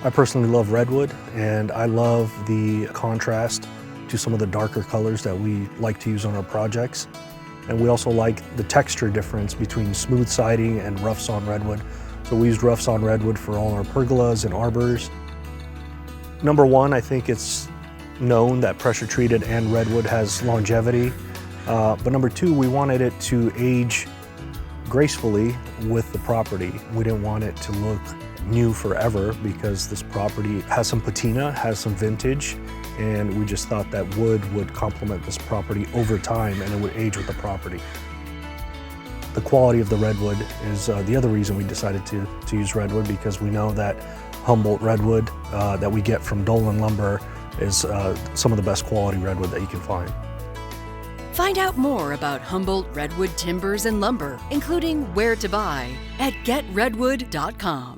I personally love redwood, and I love the contrast to some of the darker colors that we like to use on our projects. And we also like the texture difference between smooth siding and rough sawn redwood. So we used rough sawn redwood for all our pergolas and arbors. Number one, I think it's known that pressure treated and redwood has longevity. But number two, we wanted it to age gracefully with the property. We didn't want it to look new forever because this property has some patina, has some vintage, and we just thought that wood would complement this property over time and it would age with the property. The quality of the redwood is the other reason we decided to use redwood, because we know that Humboldt redwood that we get from Dolan Lumber is some of the best quality redwood that you can find. Find out more about Humboldt redwood timbers and lumber, including where to buy, at getredwood.com.